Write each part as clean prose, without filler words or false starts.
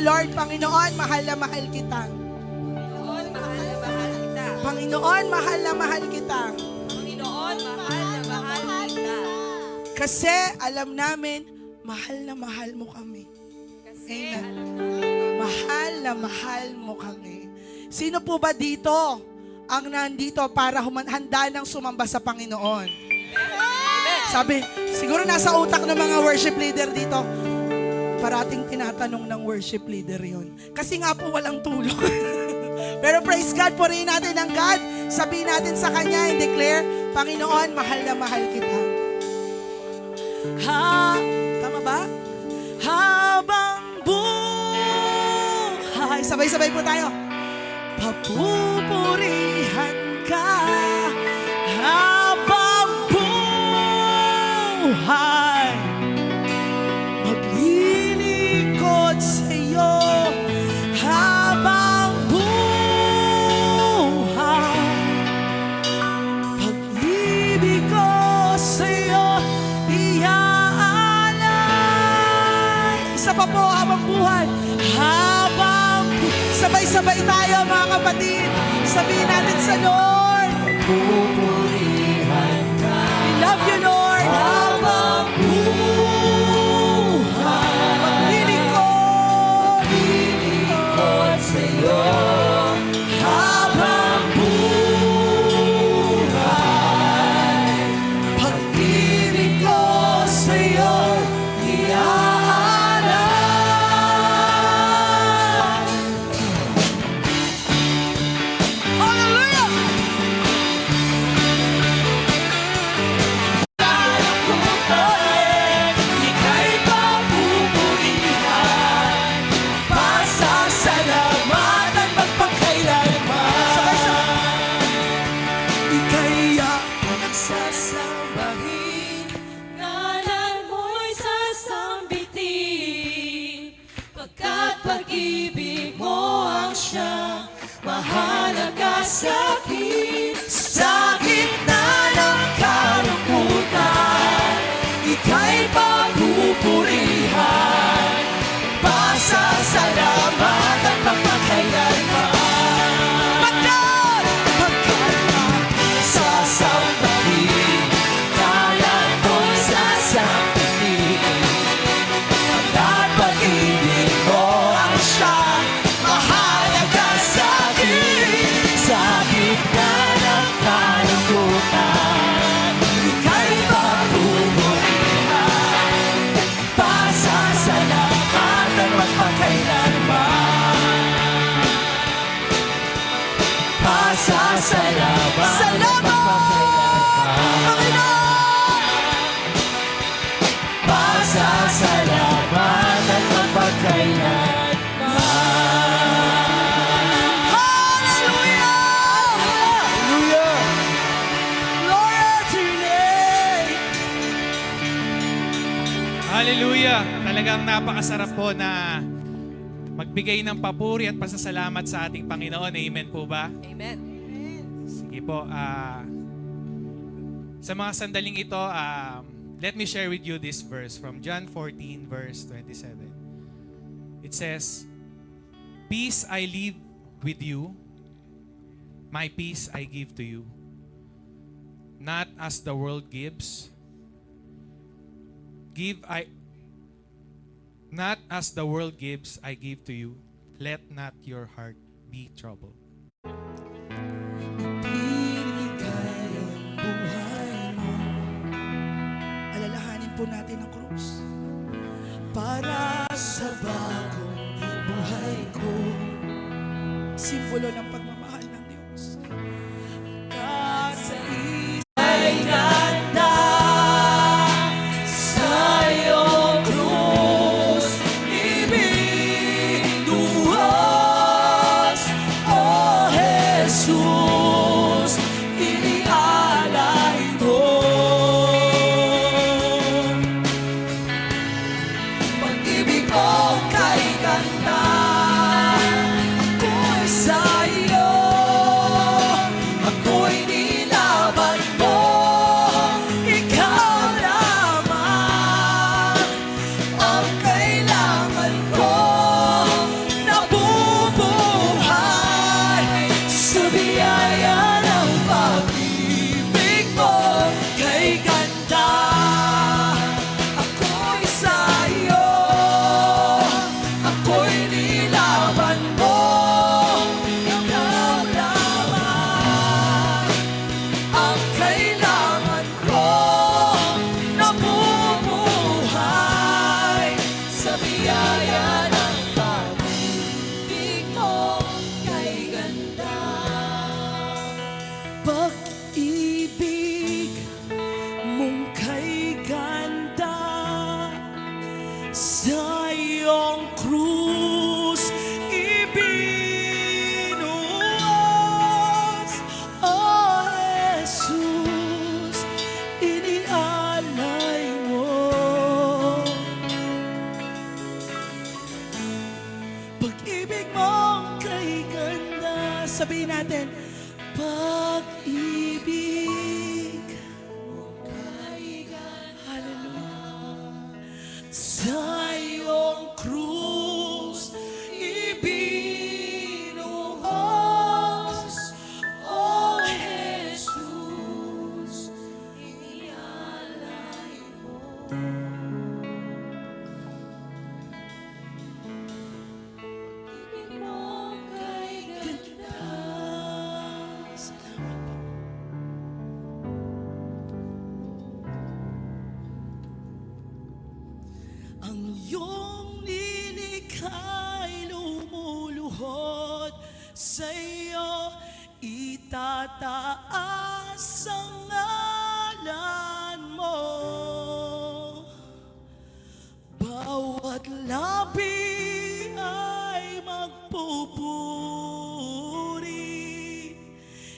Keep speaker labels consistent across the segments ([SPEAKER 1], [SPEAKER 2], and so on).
[SPEAKER 1] Lord, Panginoon, mahal na mahal kita.
[SPEAKER 2] Panginoon, mahal na mahal kita.
[SPEAKER 1] Panginoon, mahal na mahal kita.
[SPEAKER 2] Panginoon, mahal na mahal kita.
[SPEAKER 1] Kasi alam namin, mahal na mahal mo kami.
[SPEAKER 2] Kasi
[SPEAKER 1] Amen.
[SPEAKER 2] alam namin,
[SPEAKER 1] Mahal na mahal mo kami. Sino po ba dito ang nandito para handa ng sumamba sa Panginoon? Sabi, siguro nasa utak ng mga worship leader dito, parating tinatanong ng worship leader yon. Kasi nga po walang tulog. Pero praise God, purihin natin ang God. Sabihin natin sa Kanya and declare, Panginoon, mahal na mahal kita. Tama ba? Habang buhay. Sabay-sabay po tayo. Papupurihan ka habang buhay. Maglilingkod sa iyo habang buhay. Pag-ibig ko sa iyo iaalay. Isa pa po, habang buhay. Sabay-sabay tayo mga kapatid. Sabihin natin sa Lord.
[SPEAKER 3] Pupurihan ka.
[SPEAKER 1] We love you, Lord. Habang buhay. Maglilingkod.
[SPEAKER 3] Maglilingkod sa'yo.
[SPEAKER 1] Habang buhay. Pag-ibig ko sa'yo iaalay. Hallelujah! Ika'y papupurihan, pasasalamatan magpakailanman. Ika'y aking sasambahin,
[SPEAKER 2] ngalan mo'y sasambitin, pagkat pag-ibig mo ang siyang mahalaga sa'kin.
[SPEAKER 1] sa gitna ng kalungkutan, ika'y papupurihan, pasasalamatan magpakailanman. Pagkat aking sasambahin,
[SPEAKER 3] Ngalan mo'y sasambitin,
[SPEAKER 1] pagkat pag-ibig mo ang siyang mahalaga sa'kin.
[SPEAKER 3] sa gitna ng kalungkutan,
[SPEAKER 1] Ika'y papupurihan,
[SPEAKER 3] pasasalamatan magpakailanman. Pasasalamatan
[SPEAKER 1] Salamat! Panginoon!
[SPEAKER 3] Pasasalamatan magpakailanman.
[SPEAKER 1] Hallelujah!
[SPEAKER 3] Hallelujah!
[SPEAKER 1] Glory to your name!
[SPEAKER 4] Hallelujah! Talagang napakasarap po na magbigay ng papuri at pasasalamat sa ating Panginoon. Amen po ba?
[SPEAKER 2] Amen.
[SPEAKER 4] Sige po. Sa mga sandaling ito, let me share with you this verse from John 14 verse 27. It says, "Peace I leave with you, my peace I give to you. Not as the world gives, not as the world gives, I give to you. Let not your heart be troubled."
[SPEAKER 1] Ibigay ang buhay mo. Alalahanin po natin ang krus. Para sa bagong buhay ko, simbolo ng pagmamahal ng Diyos. Kasi ay ganda sa iyong krus, ibig duhos, O Jesus, inialay mo. Pag-ibig mo kay ganda, kung sa iyo Pag-ibig mo kay ganda. Sabihin natin, pag-ibig mo kay ganda. Hallelujah. Sa iyong krus, ibinuhos, O Jesus, inialay mo.
[SPEAKER 2] Ibig mo kay ganda.
[SPEAKER 1] Ang iyong nilikha'y lumuluhod sa iyo, itataas ang ngalan mo. Bawat labi ay magpupuri,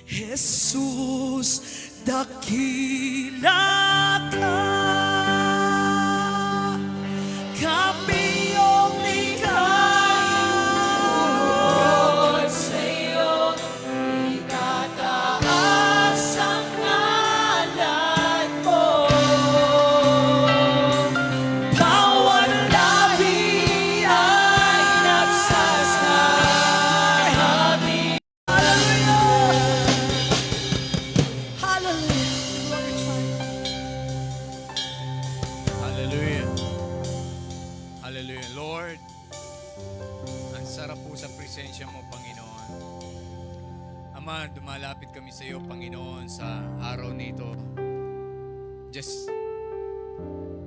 [SPEAKER 1] Jesus, dakila ka. Kami yung likha,
[SPEAKER 2] Sa'yo itataas ang ngalan mo.
[SPEAKER 1] bawat labi ay
[SPEAKER 2] Nagsasabi
[SPEAKER 1] Hallelujah! Hallelujah! Glorify.
[SPEAKER 3] Hallelujah. Hallelujah. Lord, ang sarap po sa presensya mo, Panginoon. Ama, dumalapit kami sa iyo, Panginoon, sa araw nito. Just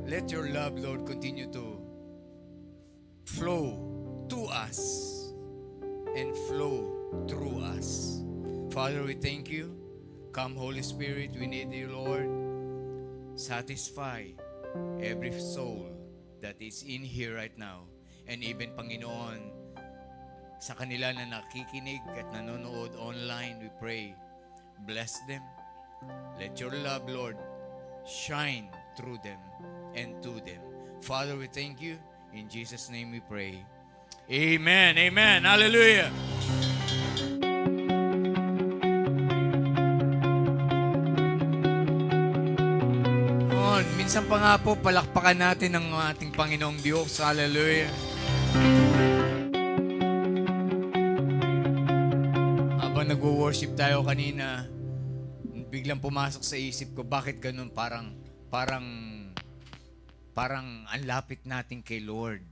[SPEAKER 3] let your love, Lord, continue to flow to us and flow through us. Father, we thank you. Come, Holy Spirit, we need you, Lord. Satisfy every soul that is in here right now. And even, Panginoon, sa kanila na nakikinig at nanonood online, we pray, bless them. Let your love, Lord, shine through them and to them. Father, we thank you. In Jesus' name we pray. Amen. Amen. Hallelujah. Minsan pa nga po, palakpakan natin ang ating Panginoong Diyos. Hallelujah. Habang nagwo-worship tayo kanina, biglang pumasok sa isip ko, bakit ganun? Parang ang lapit natin kay Lord.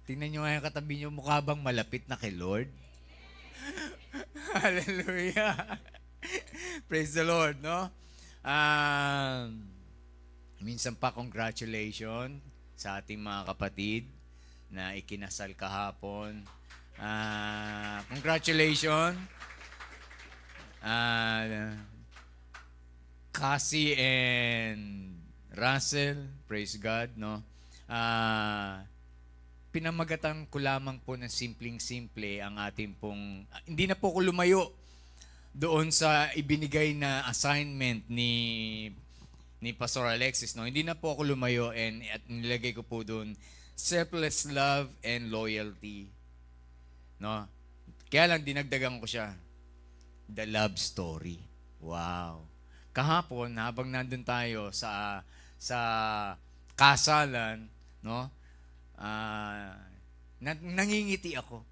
[SPEAKER 3] Tingnan nyo nga yung katabi nyo, mukha bang malapit na kay Lord? Hallelujah. Praise the Lord, no? Minsan pa, congratulations sa ating mga kapatid na ikinasal kahapon. Congratulations. Cassie and Russell, praise God, no? Pinamagatan ko lamang po ng simpleng-simple ang ating pong, hindi na po ako lumayo doon sa ibinigay na assignment ni Pastor Alexis, no? Hindi na po ako lumayo at nilagay ko po doon selfless love and loyalty, no? Kaya lang dinagdagan ko siya, the love story. Wow. Kahapon habang nandun tayo sa kasalan, no? Nangingiti ako.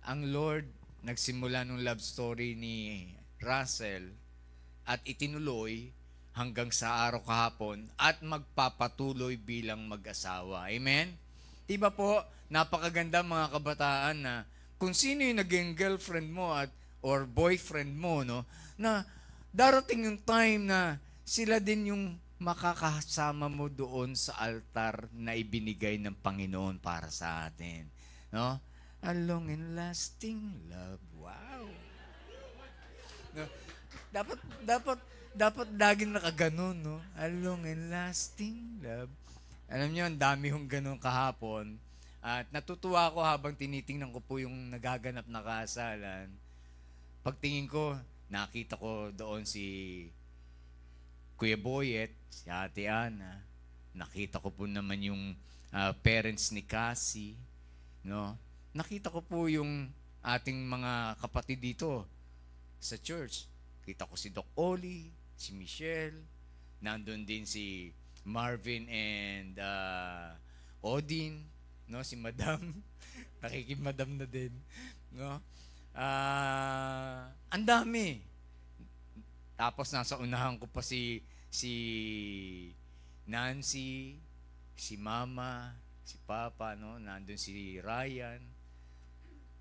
[SPEAKER 3] Ang Lord nagsimula ng love story ni Russell at itinuloy hanggang sa araw kahapon at magpapatuloy bilang mag-asawa. Amen? Diba po, napakaganda mga kabataan na kung sino yung naging girlfriend mo or boyfriend mo, no, na darating yung time na sila din yung makakasama mo doon sa altar na ibinigay ng Panginoon para sa atin. No? A long and lasting love. Wow. No? Dapat laging nakaganon, no? A long and lasting love. Alam niyo, ang dami hong ganon kahapon. At natutuwa ako habang tinitingnan ko po yung nagaganap na kasalan. Pagtingin ko, nakita ko doon si Kuya Boyet, si Ate Ana. Nakita ko po naman yung parents ni Cassie. no? Nakita ko po yung ating mga kapatid dito sa church. Kita ko si Doc Oli, si Michelle, nandun din si Marvin and Odin, no? Si Madam, nakikimadam na din, no? Ang dami. Tapos nasa unahan ko pa si Nancy, si Mama, si Papa, no? Nandun si Ryan.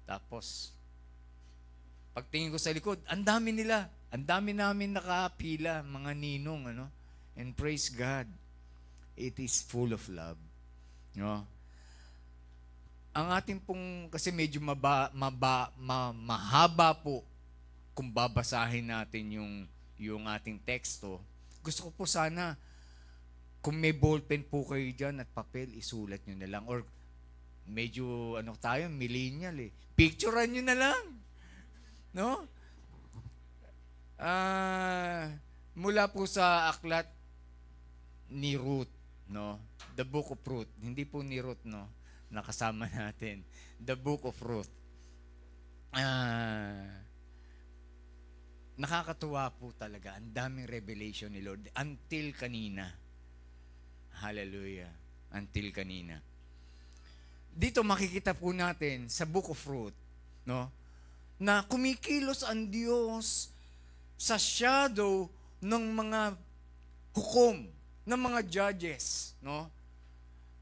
[SPEAKER 3] Tapos pagtingin ko sa likod, ang dami nila. Ang dami namin nakapila, mga ninong, ano? And praise God, it is full of love. No? Ang ating pong, kasi medyo mahaba po kung babasahin natin yung ating teksto. Gusto ko po sana, kung may ballpen po kayo dyan at papel, isulat nyo na lang. Or medyo, tayo, millennial eh. Picturean nyo na lang. No? Mula po sa aklat ni Ruth, no? The Book of Ruth. Hindi po ni Ruth, no? Nakasama natin. The Book of Ruth. Nakakatuwa po talaga. Ang daming revelation ni Lord. Until kanina. Hallelujah. Until kanina. Dito makikita po natin sa Book of Ruth, no? Na kumikilos ang Diyos sa shadow ng mga hukom, ng mga judges, no?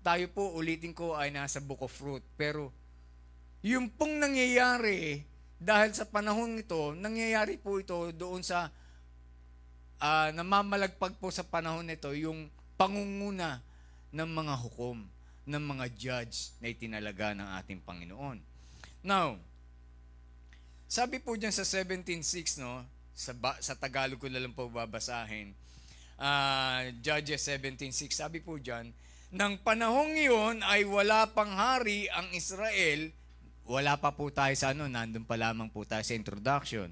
[SPEAKER 3] Tayo po, ulitin ko, ay nasa Book of Ruth. Pero, yung pong nangyayari, dahil sa panahon ito, nangyayari po ito doon sa, namamalagpag po sa panahon nito, yung pangunguna ng mga hukom, ng mga judge na itinalaga ng ating Panginoon. Now, sabi po dyan sa 17:6, no? Sa Tagalog ko na lang po babasahin. Judges 17:6, sabi po dyan, nang panahong iyon ay wala pang hari ang Israel. Wala pa po tayo sa nandun pa lamang po tayo sa introduction.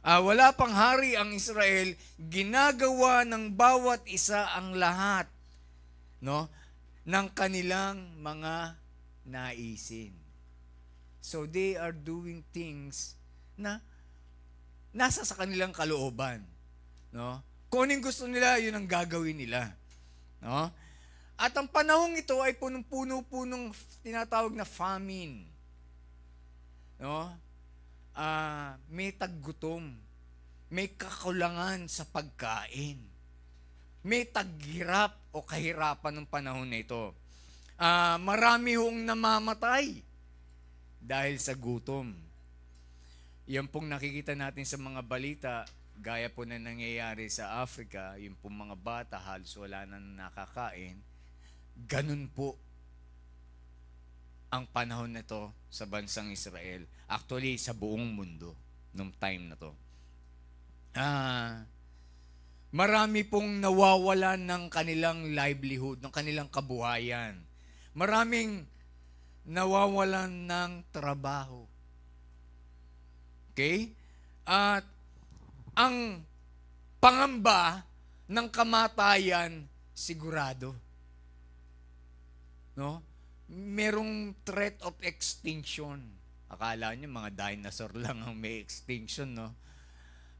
[SPEAKER 3] Wala pang hari ang Israel, ginagawa ng bawat isa ang lahat, no, ng kanilang mga naisin. So they are doing things na nasa sa kanilang kalooban, no? Kung anong gusto nila, yun ang gagawin nila, no? At ang panahong ito ay punong-puno po ng tinatawag na famine, no? May taggutom, may kakulangan sa pagkain, may taghirap o kahirapan ng panahon na ito. Marami hong namamatay dahil sa gutom. Yan pong nakikita natin sa mga balita, gaya po na nangyayari sa Africa, yung pong mga bata halos wala na nakakain. Ganun po ang panahon na to sa bansang Israel. Actually, sa buong mundo nung time na to. Marami pong nawawalan ng kanilang livelihood, ng kanilang kabuhayan. Maraming nawawalan ng trabaho. Okay? At ang pangamba ng kamatayan sigurado. No? Merong threat of extinction. Akala nyo mga dinosaur lang ang may extinction, no?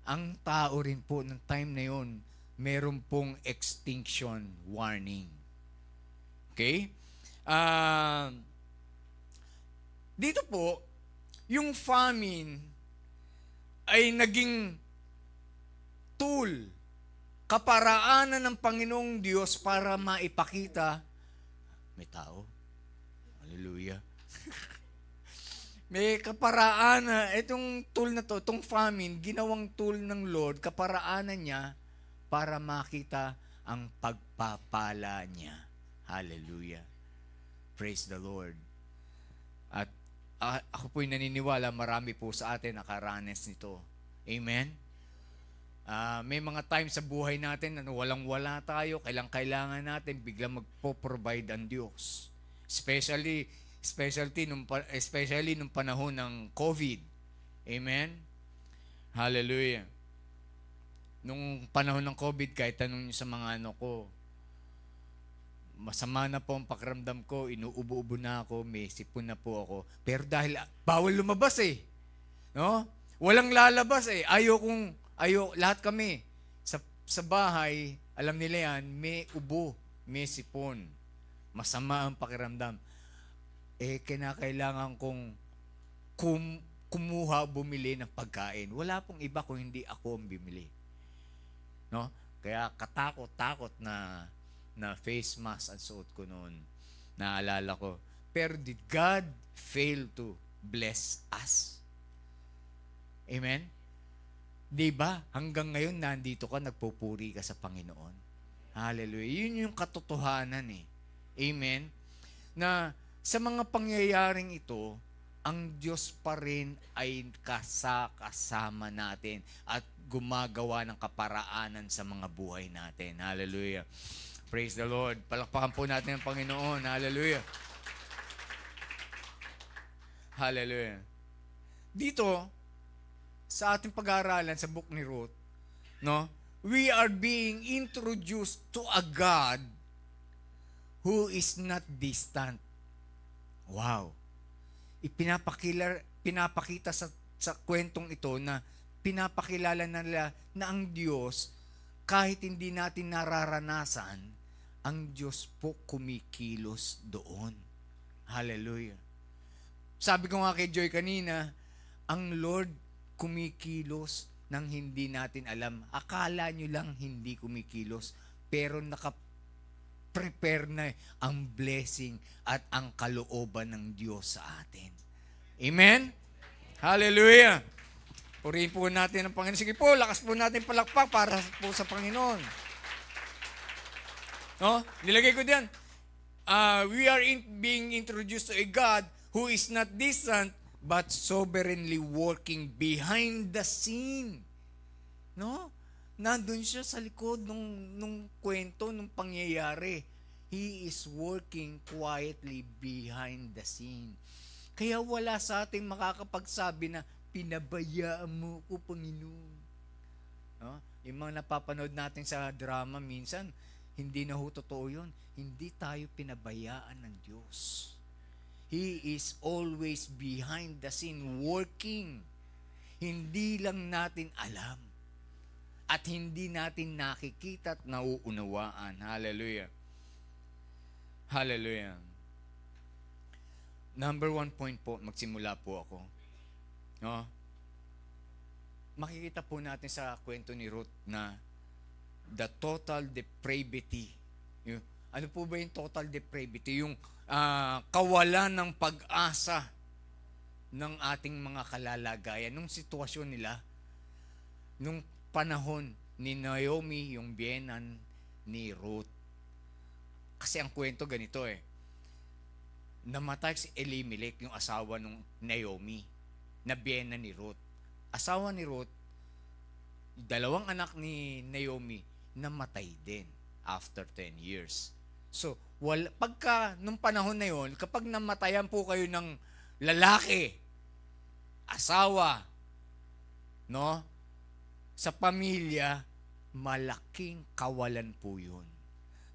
[SPEAKER 3] Ang tao rin po ng time na yun, meron pong extinction warning. Okay? Dito po, yung famine ay naging tool, kaparaanan ng Panginoong Diyos para maipakita, may tao. Hallelujah. May kaparaanan, itong tool na to, itong famine, ginawang tool ng Lord, kaparaanan niya para makita ang pagpapala niya. Hallelujah. Praise the Lord. At ako po'y naniniwala, marami po sa atin nakaranas nito. Amen? May mga times sa buhay natin na walang-wala tayo, kailangan natin biglang magpo-provide ang Diyos. Especially nung panahon ng COVID. Amen? Hallelujah. Nung panahon ng COVID, kahit tanong nyo sa mga masama na po ang pakiramdam ko, inuubo-ubo na ako, may sipon na po ako. Pero dahil bawal lumabas eh. No? Walang lalabas eh. Lahat kami sa bahay, alam nila yan, may ubo, may sipon. Masama ang pakiramdam. Kinakailangan kong kumuha, bumili ng pagkain. Wala pong iba kung hindi ako ang bimili. No? Kaya katakot-takot na face mask ang suot ko noon. Naalala ko. Pero did God fail to bless us? Amen? Diba? Hanggang ngayon nandito ka, nagpupuri ka sa Panginoon. Hallelujah. Yun yung katotohanan eh. Amen? Na sa mga pangyayaring ito, ang Diyos pa rin ay kasama natin at gumagawa ng kaparaanan sa mga buhay natin. Hallelujah. Praise the Lord. Palakpakan po natin ang Panginoon. Hallelujah. Hallelujah. Dito, sa ating pag-aaralan sa book ni Ruth, no, we are being introduced to a God who is not distant. Wow. Pinapakita sa kwentong ito na pinapakilala nila na ang Diyos, kahit hindi natin nararanasan, ang Diyos po kumikilos doon. Hallelujah. Sabi ko nga kay Joy kanina, ang Lord kumikilos nang hindi natin alam. Akala nyo lang hindi kumikilos, pero naka-prepare na ang blessing at ang kalooban ng Diyos sa atin. Amen? Hallelujah! Purihin po natin ang Panginoon. Sige po, lakas po natin palakpak para po sa Panginoon. No? Nilagay ko diyan. We are being introduced to a God who is not distant but sovereignly working behind the scene. No? Nandun siya sa likod nung kwento, nung pangyayari. He is working quietly behind the scene. Kaya wala sa ating makakapagsabi na pinabayaan mo ko, Panginoon. No? Yung mga napapanood natin sa drama minsan, hindi na ho totoo yun. Hindi tayo pinabayaan ng Diyos. He is always behind the scene working. Hindi lang natin alam. At hindi natin nakikita at nauunawaan. Hallelujah. Hallelujah. Number 1 point po, magsimula po ako. No? Makikita po natin sa kwento ni Ruth na the total depravity. Ano po ba yung total depravity? Yung kawalan ng pag-asa ng ating mga kalalagayan. Nung sitwasyon nila, nung panahon ni Naomi, yung biyenan ni Ruth. Kasi ang kwento ganito namatay si Elimelech, yung asawa ng Naomi, na biyenan ni Ruth. Asawa ni Ruth, 2 anak ni Naomi, namatay din after 10 years. So, nung panahon na yon, kapag namatayan po kayo ng lalaki, asawa, no, sa pamilya, malaking kawalan po yun.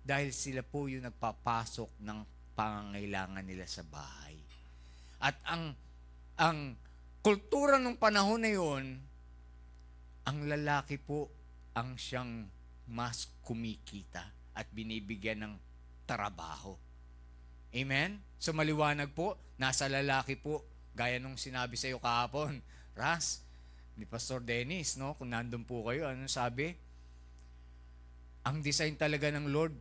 [SPEAKER 3] Dahil sila po yung nagpapasok ng pangangailangan nila sa bahay. At ang kultura ng panahon na yon, ang lalaki po ang siyang mas kumikita at binibigyan ng trabaho. Amen? So maliwanag po, nasa lalaki po, gaya nung sinabi sa iyo kahapon, Ras, ni Pastor Dennis, no? Kung nandun po kayo, ano sabi? Ang design talaga ng Lord,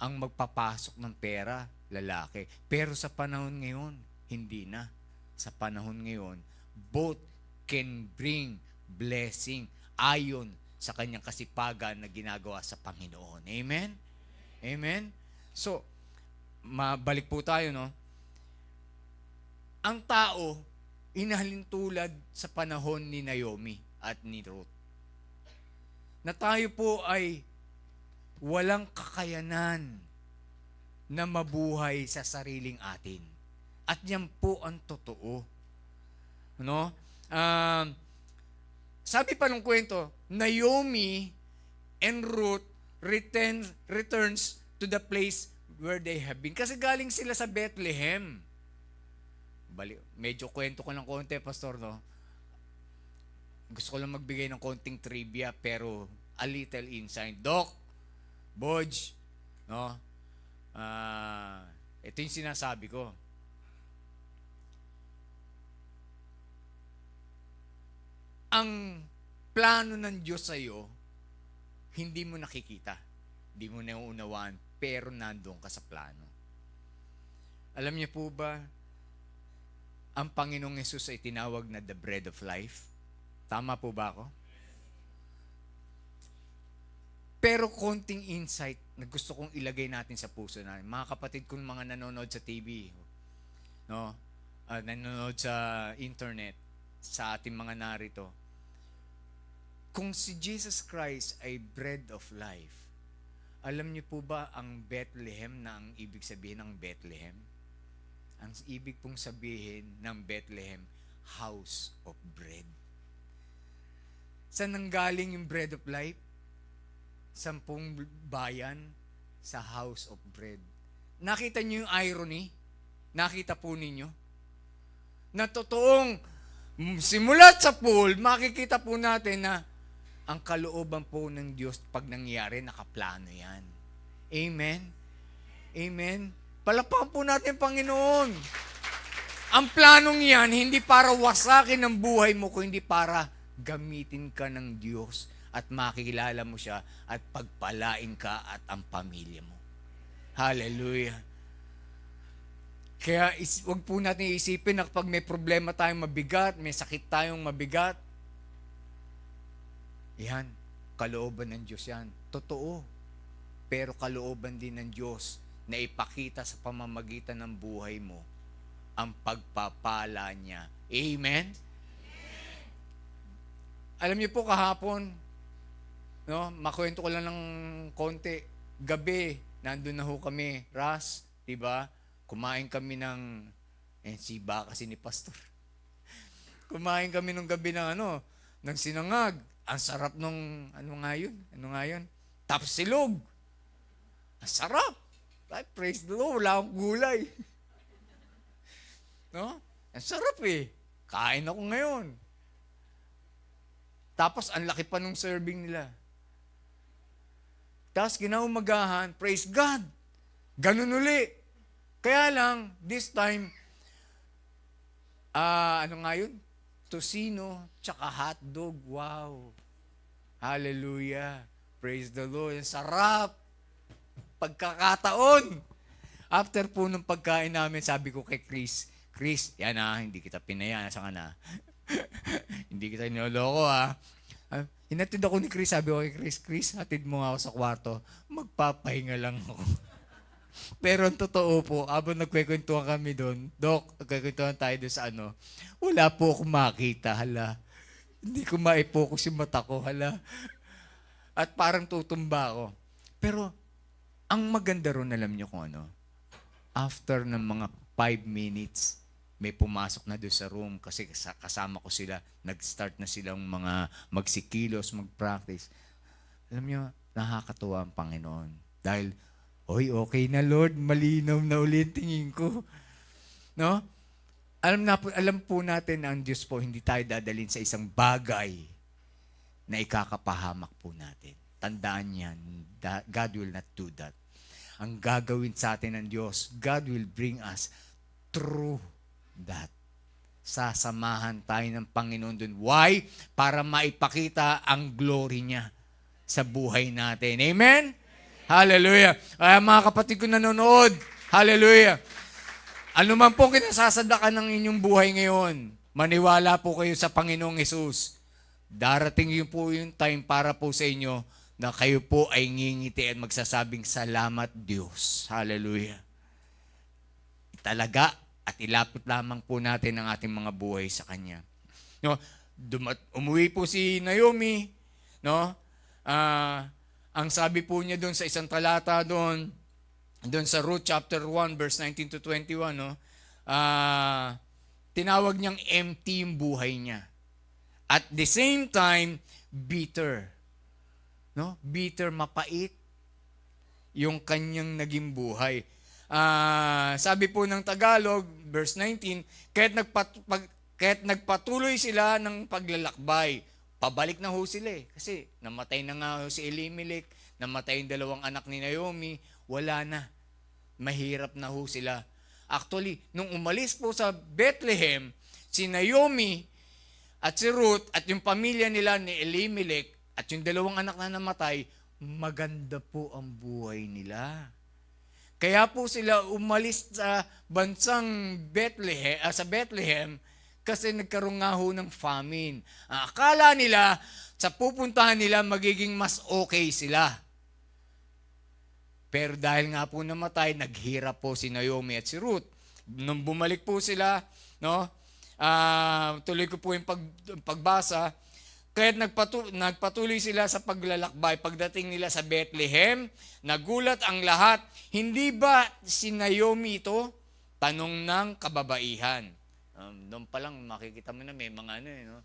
[SPEAKER 3] ang magpapasok ng pera, lalaki. Pero sa panahon ngayon, hindi na. Sa panahon ngayon, both can bring blessing ayon sa kanyang kasipagan na ginagawa sa Panginoon. Amen? Amen? So, mabalik po tayo, no? Ang tao, inahalintulad sa panahon ni Naomi at ni Ruth. Na tayo po ay walang kakayanan na mabuhay sa sariling atin. At yan po ang totoo. No? Sabi pa ng kwento, Naomi and Ruth returns to the place where they have been. Kasi galing sila sa Bethlehem. Medyo kwento ko ng konti, Pastor, no? Gusto ko lang magbigay ng konting trivia, pero a little insight. Doc, Bodge, no? Ito yung sinasabi ko. Ang plano ng Diyos sa'yo, hindi mo nakikita. Hindi mo nauunawaan, pero nandoon ka sa plano. Alam niyo po ba, ang Panginoong Yesus ay tinawag na the bread of life? Tama po ba ako? Pero konting insight na gusto kong ilagay natin sa puso natin. Mga kapatid kong mga nanonood sa TV, no? Nanonood sa internet, sa ating mga narito. Kung si Jesus Christ ay bread of life, alam niyo po ba ang Bethlehem na ang ibig sabihin ng Bethlehem? Ang ibig pong sabihin ng Bethlehem, house of bread. Saan nanggaling yung bread of life? 10 bayan sa house of bread. Nakita niyo yung irony? Nakita po ninyo? Na totoong simulat sa pool, makikita po natin na ang kalooban po ng Diyos pag nangyari, nakaplano yan. Amen? Amen? Palakpakan po natin, Panginoon. Ang planong yan, hindi para wasakin ang buhay mo, kundi para gamitin ka ng Diyos at makikilala mo siya at pagpalain ka at ang pamilya mo. Hallelujah. Kaya wag po natin isipin na kapag may problema tayong mabigat, may sakit tayong mabigat, yan, kalooban ng Diyos yan. Totoo. Pero kalooban din ng Diyos na ipakita sa pamamagitan ng buhay mo ang pagpapala niya. Amen? Alam niyo po kahapon, no, makwento ko lang ng konti. Gabi, nandun na ho kami, Ras, diba? Kumain kami ng, si ba kasi ni Pastor. Kumain kami nung gabi ng ng sinangag. Ang sarap nung, ano nga yun? Tapsilog. Ang sarap. Ay, praise the Lord, wala akong gulay. No? Ang sarap eh. Kain ako ngayon. Tapos, ang laki pa nung serving nila. Tapos, kinaumagahan, praise God. Ganun uli. Kaya lang, this time, ano nga yun? Tosino, tsaka hotdog. Wow. Hallelujah. Praise the Lord. Ang sarap. Pagkakataon. After po nung pagkain namin, sabi ko kay Chris, yan hindi kita pinaya. Nasa ka na? Hindi kita nioloko hinatid ako ni Chris. Sabi ko kay Chris, hatid mo ako sa kwarto. Magpapahinga lang ako. Pero ang totoo po, habang nagkwekwentuhan kami doon, Doc, nagkwekwentuhan tayo doon sa wala po akong makita, hala. Hindi ko maipokus yung mata ko, hala. At parang tutumba ako. Pero, ang maganda ron, alam niyo kung after ng mga 5 minutes, may pumasok na doon sa room kasi kasama ko sila, nag-start na silang mga magsikilos, mag-practice. Alam niyo, nakakatuwa ang Panginoon. Dahil, okay na Lord, malinaw na ulit tingin ko. No? Alam po natin na ang Diyos po, hindi tayo dadalhin sa isang bagay na ikakapahamak po natin. Tandaan yan, God will not do that. Ang gagawin sa atin ng Diyos, God will bring us through that. Sasamahan tayo ng Panginoon dun. Why? Para maipakita ang glory niya sa buhay natin. Amen? Hallelujah. Kaya mga kapatid ko nanonood, hallelujah. Ano man po kinasasadakan ng inyong buhay ngayon, maniwala po kayo sa Panginoong Yesus. Darating yun po yung time para po sa inyo na kayo po ay ngingiti at magsasabing salamat Diyos. Hallelujah. Talaga at ilapit lamang po natin ang ating mga buhay sa Kanya. No, umuwi po si Naomi, no? Ang sabi po niya doon sa isang talata doon sa Ruth chapter 1 verse 19 to 21, no? Tinawag niyang empty yung buhay niya. At the same time, bitter. No? Bitter, mapait yung kanyang naging buhay. sabi po ng Tagalog, verse 19, kaya't nagpatuloy sila ng paglalakbay. Pabalik na ho sila eh. Kasi namatay na nga ho si Elimelech, namatay yung dalawang anak ni Naomi, wala na. Mahirap na ho sila. Actually, nung umalis po sa Bethlehem, si Naomi at si Ruth at yung pamilya nila ni Elimelech at yung dalawang anak na namatay, maganda po ang buhay nila. Kaya po sila umalis sa bansang Bethlehem, sa Bethlehem kasi nagkaroon nga ho ng famine. Ang akala nila sa pupuntahan nila magiging mas okay sila. Pero dahil nga po namatay, naghirap po si Naomi at si Ruth. Nung bumalik po sila, no? Tuloy ko po yung pagbasa. Kaya't nagpatuloy sila sa paglalakbay. Pagdating nila sa Bethlehem, nagulat ang lahat. Hindi ba si Naomi ito? Tanong ng kababaihan. Doon pa lang makikita mo na may mga ano eh, no?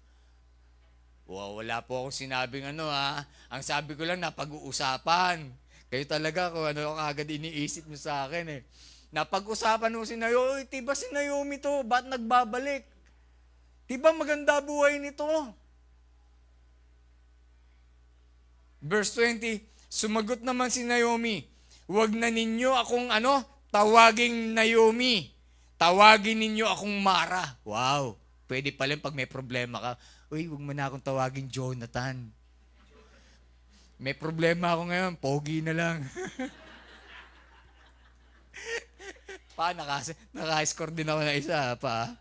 [SPEAKER 3] Wala po akong sinabing ano ha. Ang sabi ko lang napag-uusapan. Kayo talaga kung ano kagad iniisip nyo sa akin eh. Napag-usapan mo si Naomi, tiba si Naomi to, ba't nagbabalik? Tiba maganda buhay nito? Verse 20, sumagot naman si Naomi, huwag na ninyo akong tawaging Naomi. Tawagin ninyo akong Mara. Wow, pwede pala pag may problema ka. Uy, huwag mo na akong tawagin Jonathan. May problema ako ngayon, pogi na lang. Naka-score din ako na isa pa.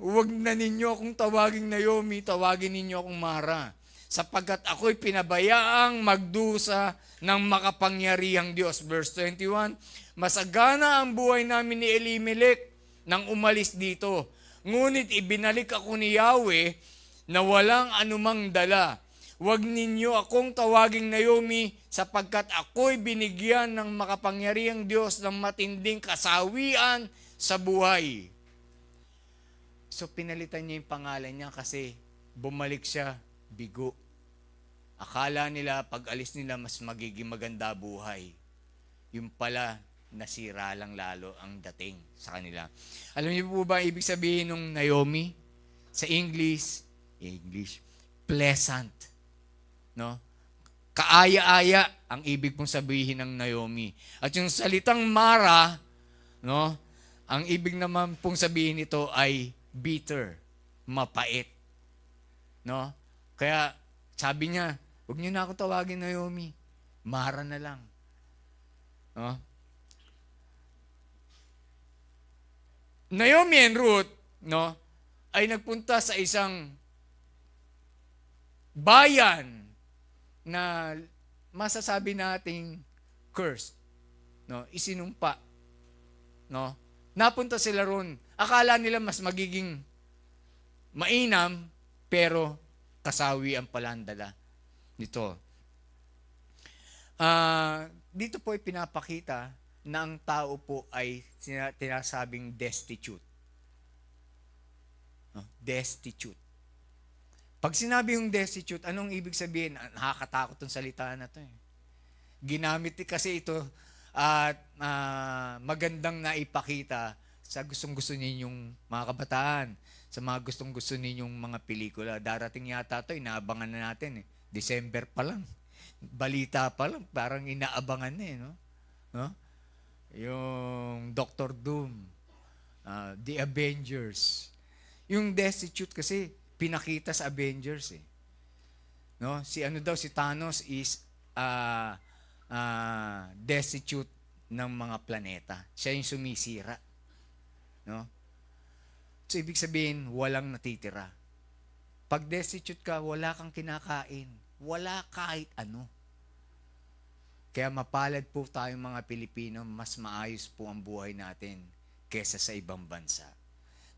[SPEAKER 3] Huwag na ninyo akong tawaging Naomi, tawagin ninyo akong Mara. Sapagkat ako'y pinabayaang magdusa ng makapangyarihang Diyos. Verse 21, masagana ang buhay namin ni Elimelech nang umalis dito. Ngunit ibinalik ako ni Yahweh na walang anumang dala. Huwag ninyo akong tawaging Naomi sapagkat ako'y binigyan ng makapangyarihang Diyos ng matinding kasawian sa buhay. So pinalitan niya yung pangalan niya kasi bumalik siya bigo. Akala nila pag alis nila mas magiging maganda buhay. Yung pala nasira lang lalo ang dating sa kanila. Alam niyo po ba ibig sabihin ng Naomi? Sa English, pleasant. No? Kaaya-aya ang ibig pong sabihin ng Naomi. At yung salitang Mara, no? Ang ibig naman pong sabihin nito ay bitter, mapait. No? Kaya sabi niya, huwag niyo na akong tawagin Naomi. Mara na lang. No? Naomi and Ruth, no, ay nagpunta sa isang bayan na masasabi nating cursed, no, isinumpa, no. Napunta sila ron. Akala nila mas magiging mainam, pero kasawian pala ang dala nito. Dito po ay pinapakita na ang tao po ay tinasabing destitute. No? Destitute. Pag sinabi yung destitute, anong ibig sabihin? Nakakatakot ang salita na to. Ginamit kasi ito at magandang naipakita sa gustong-gusto ninyong mga kabataan, sa mga gustong-gusto ninyong mga pelikula. Darating yata ito, inaabangan na natin. December pa lang. Balita pa lang, parang inaabangan na no? No? Yung Doctor Doom, The Avengers. Yung destitute kasi pinakita sa Avengers No? Si Thanos is destitute ng mga planeta. Siya yung sumisira. No? So ibig sabihin, walang natitira. Pag destitute ka, wala kang kinakain. Wala kahit ano. Kaya mapalad po tayong mga Pilipino, mas maayos po ang buhay natin kesa sa ibang bansa.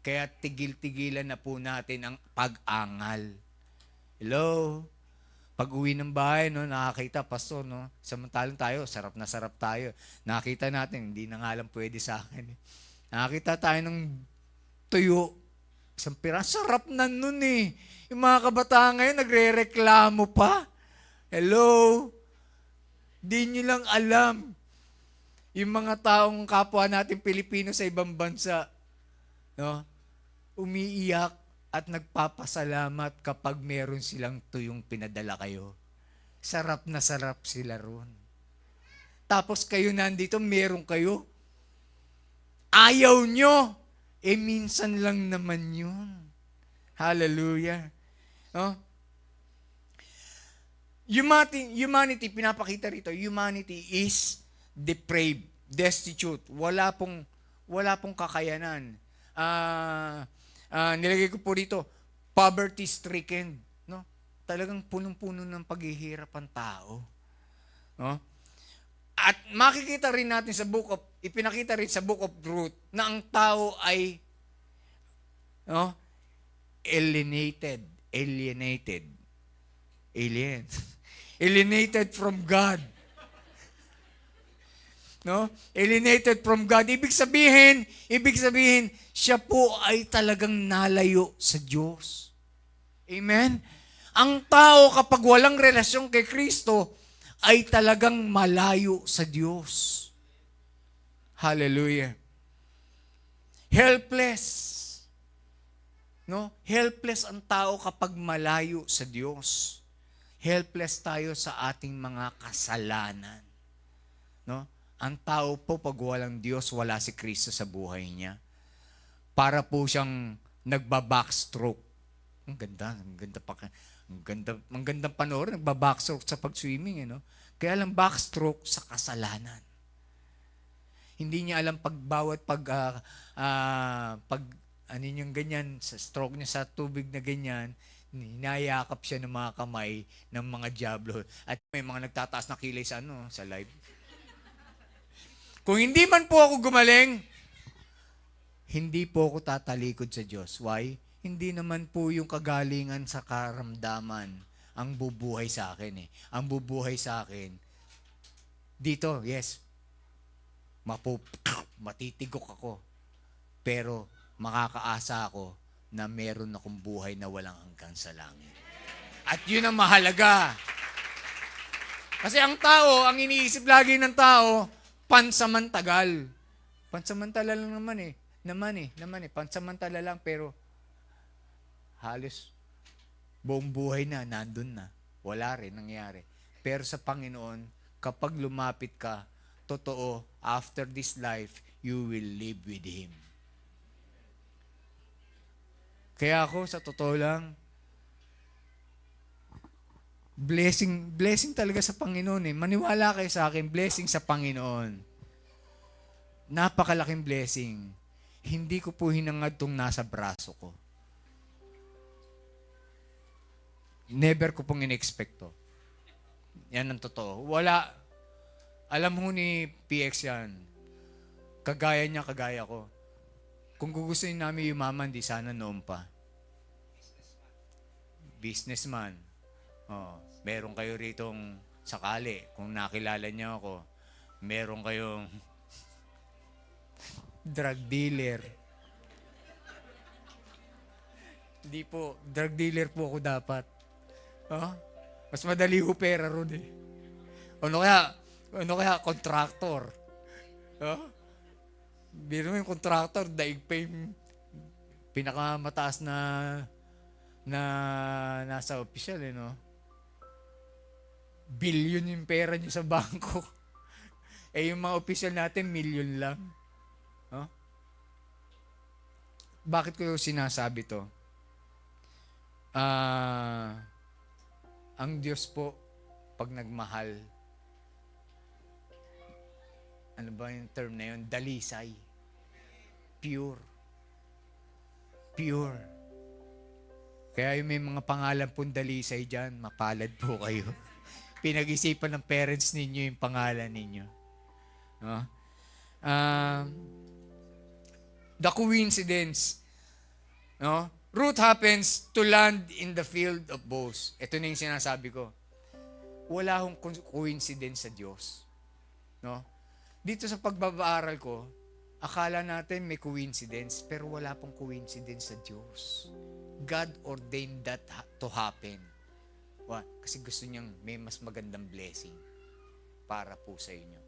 [SPEAKER 3] Kaya tigil-tigilan na po natin ang pag-angal. Hello? Pag-uwi ng bahay, no, nakakita, pastor, no, samantalang tayo, sarap na sarap tayo. Nakita natin, hindi na nga lang pwede sa akin. Nakakita tayo ng tuyo. Isang piraso, sarap na nun Yung mga kabataan ngayon, nagre-reklamo pa. Hello? Di nyo lang alam Yung mga taong kapwa natin Pilipino sa ibang bansa, no? Umiiyak at nagpapasalamat kapag meron silang tuyong pinadala kayo. Sarap na sarap sila ron. Tapos kayo nandito, meron kayo. Ayaw nyo. Minsan lang naman yun. Hallelujah. No? Humanity, pinapakita rito, humanity is depraved, destitute. Wala pong kakayanan. Nilagay ko po dito, poverty-stricken. No? Talagang punong-puno ng paghihirap ang tao. No? At makikita rin natin ipinakita rin sa Book of Ruth na ang tao ay alienated from God. No? Alienated from God. Ibig sabihin, siya po ay talagang nalayo sa Diyos. Amen? Ang tao kapag walang relasyon kay Kristo, ay talagang malayo sa Diyos. Hallelujah. Helpless. No? Helpless ang tao kapag malayo sa Diyos. Helpless tayo sa ating mga kasalanan. No? Ang tao po pag walang Diyos, wala si Kristo sa buhay niya. Para po siyang nagba-backstroke. Ang ganda panoorin, nagba-backstroke sa pag-swimming, Kaya lang backstroke sa kasalanan. Hindi niya alam pag ganyan, sa stroke niya sa tubig na ganyan, hinayakap siya ng mga kamay ng mga diablo. At may mga nagtataas na kilay sa live. Kung hindi man po ako gumaling, hindi po ako tatalikod sa Diyos. Why? Hindi naman po yung kagalingan sa karamdaman ang bubuhay sa akin Ang bubuhay sa akin, dito, yes, matitigok ako. Pero makakaasa ako na meron akong buhay na walang hanggan sa langit. At yun ang mahalaga. Kasi ang tao, ang iniisip lagi ng tao, pansamantagal. Pansamantala lang naman pansamantala lang, pero halos buong buhay na, nandun na. Wala rin nangyari. Pero sa Panginoon, kapag lumapit ka, totoo, after this life, you will live with Him. Kaya ako, sa totoo lang, blessing talaga sa Panginoon Maniwala kayo sa akin, blessing sa Panginoon. Napakalaking blessing. Hindi ko po hinangad tong nasa braso ko. Never ko pong in-expect to. Yan ang totoo. Wala. Alam mo ni PX yan. Kagaya niya, kagaya ko. Kung gugustuhin namin yumaman, di sana noon pa. Businessman. Meron kayo ritong sakali. Kung nakilala niyo ako, meron kayong drug dealer. Hindi po, drug dealer po ako dapat. Mas madali ho pera ron Ano kaya, contractor. Biro mo yung contractor, daig pa yung pinakamataas na nasa official, Billion yung pera niyo sa bangko. Yung mga official natin, million lang. Bakit ko sinasabi to? Ang Diyos po, pag nagmahal, ano ba yung term na yun? Dalisay. Pure. Kaya yung may mga pangalan pong dalisay dyan, mapalad po kayo. Pinag-isipan ng parents ninyo yung pangalan ninyo. The coincidence. Ruth happens to land in the field of Boaz. Ito na yung sinasabi ko. Wala akong coincidence sa Diyos. Dito sa pagbabaaral ko, akala natin may coincidence, pero wala pong coincidence sa Diyos. God ordained that to happen. Kasi gusto niyang may mas magandang blessing para po sa inyo.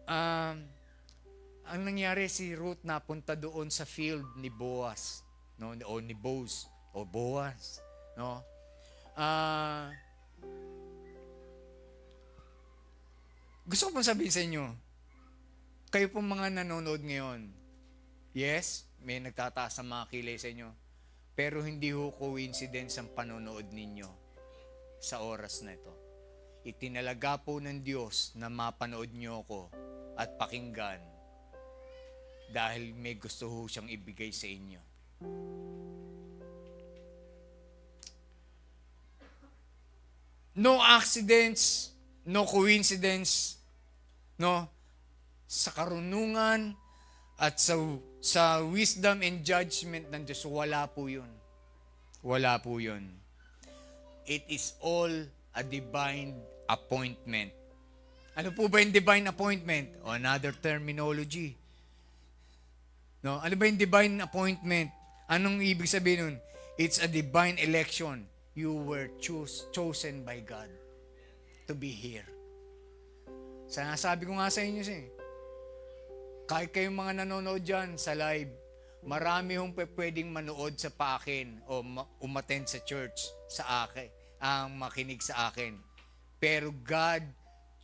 [SPEAKER 5] ang nangyari si Ruth napunta doon sa field ni Boaz, no? O ni Boaz, o Boaz, no? Gusto ko pong sabihin sa inyo, kayo pong mga nanonood ngayon, yes, may nagtataas ng mga kilay sa inyo, pero hindi ho coincidence ang panonood ninyo sa oras na ito. Itinalaga po ng Diyos na mapanood nyo ako at pakinggan dahil may gusto ho siyang ibigay sa inyo. No accidents, no coincidence, no? Sa karunungan at sa wisdom and judgment ng Diyos, wala po yun. Wala po yun. It is all a divine appointment. Ano po ba yung divine appointment? O another terminology. No? Ano ba yung divine appointment? Anong ibig sabihin nun? It's a divine election. You were chosen by God to be here. Sabi ko nga sa inyo kahit kayong mga nanonood dyan sa live, marami hong pwedeng manood sa paakin o umattend sa church sa akin, ang makinig sa akin. Pero God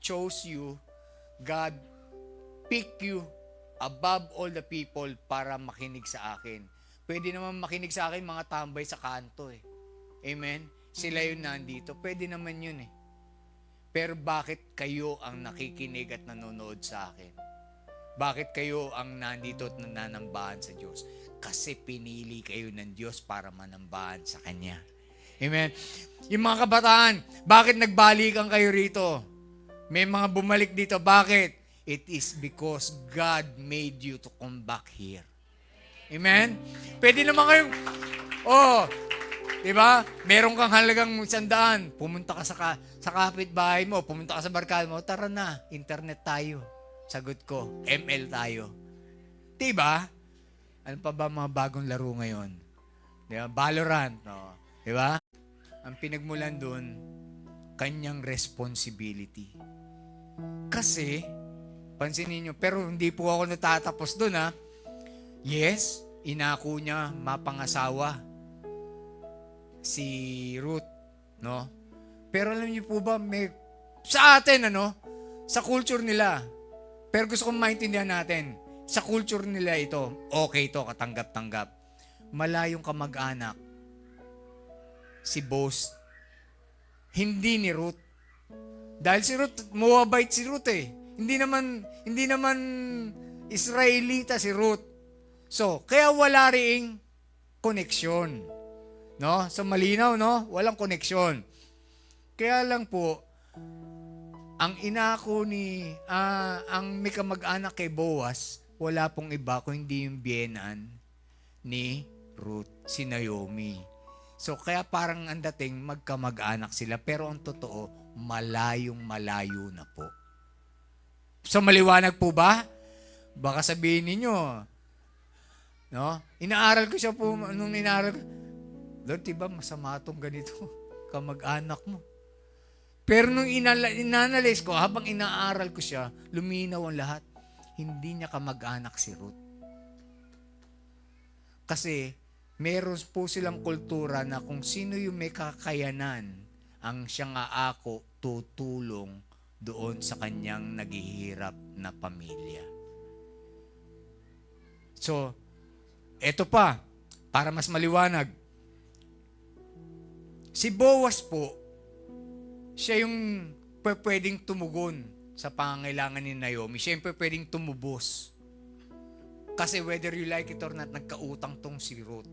[SPEAKER 5] chose you, God picked you above all the people para makinig sa akin. Pwede naman makinig sa akin mga tambay sa kanto Amen? Sila yun nandito. Pwede naman yun Pero bakit kayo ang nakikinig at nanonood sa akin? Bakit kayo ang nandito at nananambahan sa Diyos? Kasi pinili kayo ng Diyos para manambahan sa Kanya. Amen? Yung mga kabataan, bakit nagbalikan kayo rito? May mga bumalik dito. Bakit? It is because God made you to come back here. Amen? Pwede naman kayong, diba? Meron kang halagang 100. Pumunta ka sa kapitbahay mo, pumunta ka sa barkada mo, tara na, internet tayo. Sagot ko, ML tayo. Diba? Ano pa ba mga bagong laro ngayon? Diba? Valorant, no? Diba? Ang pinagmulan dun, kanyang responsibility. Kasi, pansinin nyo, pero hindi po ako natatapos dun Yes, inako niya mapangasawa si Ruth, no? Pero alam niyo po ba, sa atin, sa culture nila, pero gusto kong maintindihan natin, sa culture nila ito, okay ito, katanggap-tanggap. Malayong kamag-anak, si Boaz, hindi ni Ruth. Dahil si Ruth, Moabite si Ruth Hindi naman Israelita si Ruth. So, kaya wala ring koneksyon. No? So, malinaw, no? Walang koneksyon. Kaya lang po, ang inako ang may kamag-anak kay Boaz, wala pong iba kung hindi yung biyenan ni Ruth, si Naomi. So, kaya parang ang dating magkamag-anak sila, pero ang totoo, malayong-malayo na po. So, maliwanag po ba? Baka sabihin ninyo, no? Inaaral ko siya po, nung inaaral ko, Lord, diba masama itong ganito, kamag-anak mo. Pero nung inanalyze ko, habang inaaral ko siya, luminaw ang lahat. Hindi niya kamag-anak si Ruth. Kasi, meron po silang kultura na kung sino yung may kakayanan, ang siyang aako tutulong doon sa kanyang naghihirap na pamilya. So, eto pa, para mas maliwanag. Si Boaz po, siya yung pwedeng tumugon sa pangangailangan ni Naomi. Siya yung pwedeng tumubos. Kasi whether you like it or not, nagkautang tong si Ruth.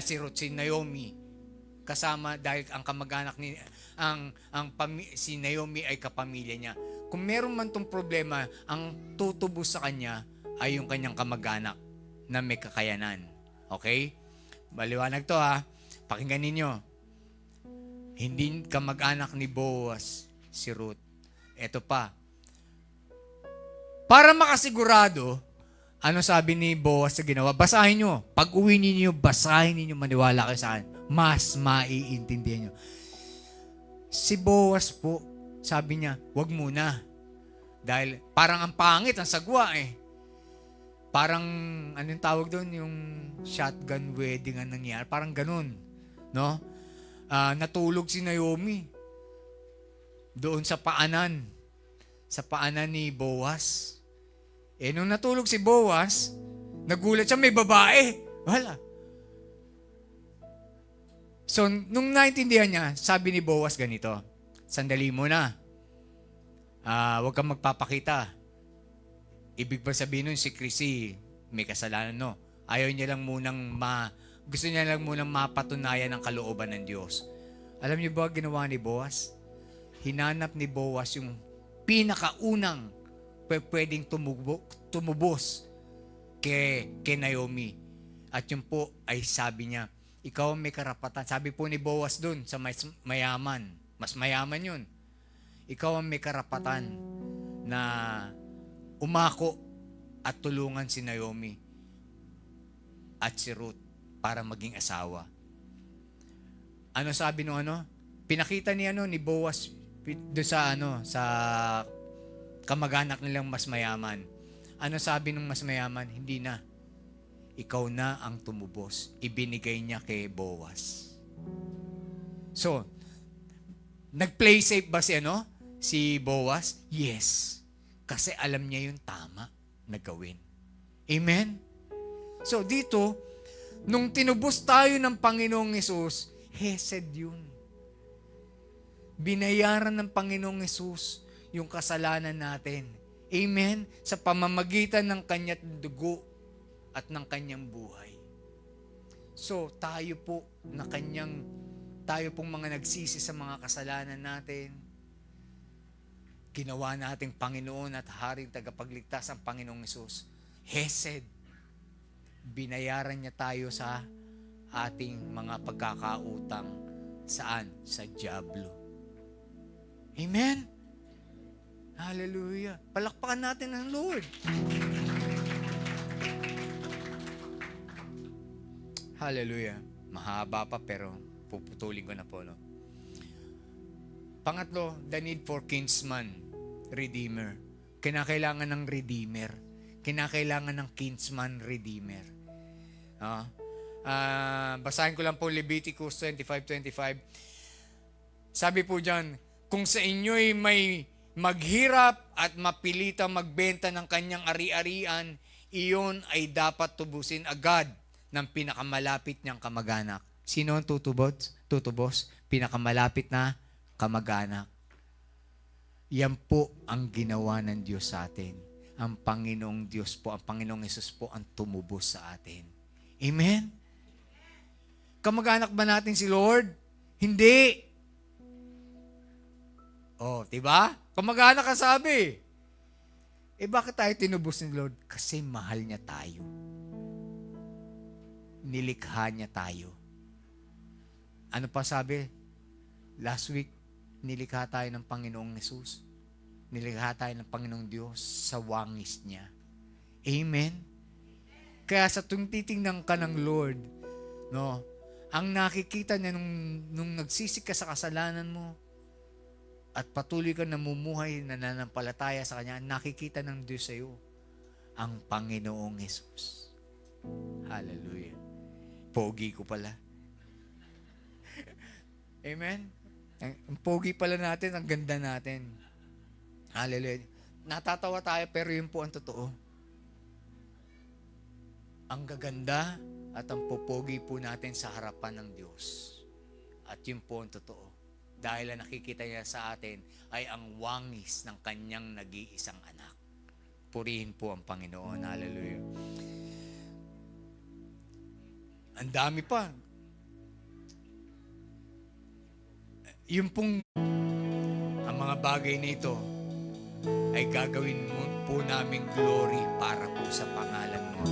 [SPEAKER 5] Si Naomi. Kasama dahil ang kamag-anak ni si Naomi ay kapamilya niya. Kung meron man tong problema, ang tutubos sa kanya ay yung kanyang kamag-anak na may kakayanan. Okay? Maliwanag to Pakinggan ninyo. Hindi kamag-anak ni Boaz si Ruth. Eto pa. Para makasigurado, ano sabi ni Boaz sa ginawa? Basahin nyo. Pag uwi ninyo, basahin ninyo, maniwala kayo sa akin. Mas maiintindihan nyo. Si Boaz po, sabi niya, wag muna. Dahil parang ang pangit, ang sagwa eh. Parang, anong tawag doon? Yung shotgun wedding ang nangyari. Parang ganun. No? Natulog si Naomi. Doon sa paanan. Sa paanan ni Boaz. Nung natulog si Boaz, nagulat siya, may babae. Wala. So, nung naintindihan niya, sabi ni Boaz ganito, sandali muna. Huwag kang magpapakita. Ibig ba sabihin nun si Chrissy may kasalanan, no? Ayaw niya lang munang gusto niya lang munang mapatunayan ang kalooban ng Diyos. Alam niyo ba ginawa ni Boaz? Hinanap ni Boaz yung pinakaunang pwedeng tumubos kay Naomi. At yun po ay sabi niya, ikaw ang may karapatan. Sabi po ni Boaz dun sa mas mayaman yun. Ikaw ang may karapatan na umako at tulungan si Naomi at si Ruth para maging asawa. Ano sabi nung ano? Pinakita ni Boaz do sa sa kamag-anak nilang mas mayaman. Ano sabi nung mas mayaman? Hindi na. Ikaw na ang tumubos. Ibinigay niya kay Boaz. So, nag-play safe ba si Boaz? Yes. Kasi alam niya yung tama na gawin. Amen? So, dito, nung tinubos tayo ng Panginoong Hesus, hesed yun. Binayaran ng Panginoong Hesus yung kasalanan natin. Amen? Sa pamamagitan ng Kanya't dugo at ng Kanyang buhay. So, tayo pong mga nagsisi sa mga kasalanan natin, ginawa nating Panginoon at Haring tagapagligtas ang Panginoong Hesus. Hesed. Binayaran niya tayo sa ating mga pagkakautang. Saan? Sa dyablo. Amen? Hallelujah. Palakpakan natin ang Lord. Hallelujah. Mahaba pa pero puputulin ko na po. No? Pangatlo, the need for kinsman, redeemer. Kinakailangan ng redeemer. Kinakailangan ng kinsman, redeemer. Basahin ko lang po Leviticus 25:25. Sabi po dyan, kung sa inyo'y may maghirap at mapilita magbenta ng kanyang ari-arian, iyon ay dapat tubusin agad ng pinakamalapit niyang kamag-anak. Sino ang tutubos? Pinakamalapit na kamag-anak. Yan po ang ginawa ng Diyos sa atin. Ang Panginoong Diyos po, ang Panginoong Hesus po ang tumubos sa atin. Amen? Kamag-anak ba natin si Lord? Hindi. Diba? Kamag-anak ka sabi. Bakit tayo tinubos ni Lord? Kasi mahal niya tayo. Nilikha niya tayo. Ano pa sabi? Last week, nilikha tayo ng Panginoong Hesus. Nilikha tayo ng Panginoong Diyos sa wangis niya. Amen? Kaya sa tuwing titingnan ka ng Lord, ang nakikita niya nung nagsisik ka sa kasalanan mo at patuloy ka namumuhay, nananampalataya sa Kanya, nakikita ng Diyos sa iyo ang Panginoong Hesus. Hallelujah. Pogi ko pala. Amen? Ang pogi pala natin, ang ganda natin. Hallelujah. Natatawa tayo pero yun po ang totoo. Ang gaganda at ang popogi po natin sa harapan ng Diyos. At yun po ang totoo. Dahil ang nakikita niya sa atin ay ang wangis ng kanyang nag-iisang anak. Purihin po ang Panginoon. Hallelujah. Ang dami pa. Yung pong ang mga bagay nito ay gagawin po naming glory para po sa pangalan mo.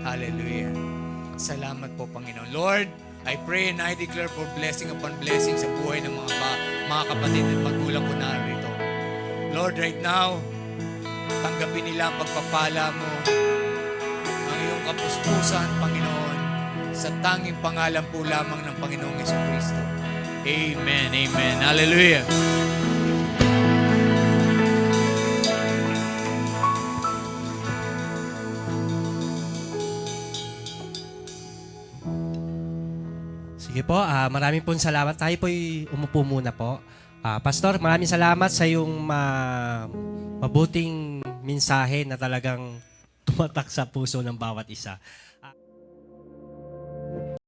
[SPEAKER 5] Hallelujah. Salamat po, Panginoon. Lord, I pray and I declare for blessing upon blessing sa buhay ng mga kapatid at magulang ko narito. Lord, right now, tanggapin nila ang pagpapala mo, ang iyong kapuspusan, Panginoon, sa tanging pangalan po lamang ng Panginoong Jesucristo. Amen. Amen. Hallelujah.
[SPEAKER 6] Sige po, maraming pong salamat. Tayo po'y umupo muna po. Pastor, maraming salamat sa iyong mabuting mensahe na talagang tumatak sa puso ng bawat isa.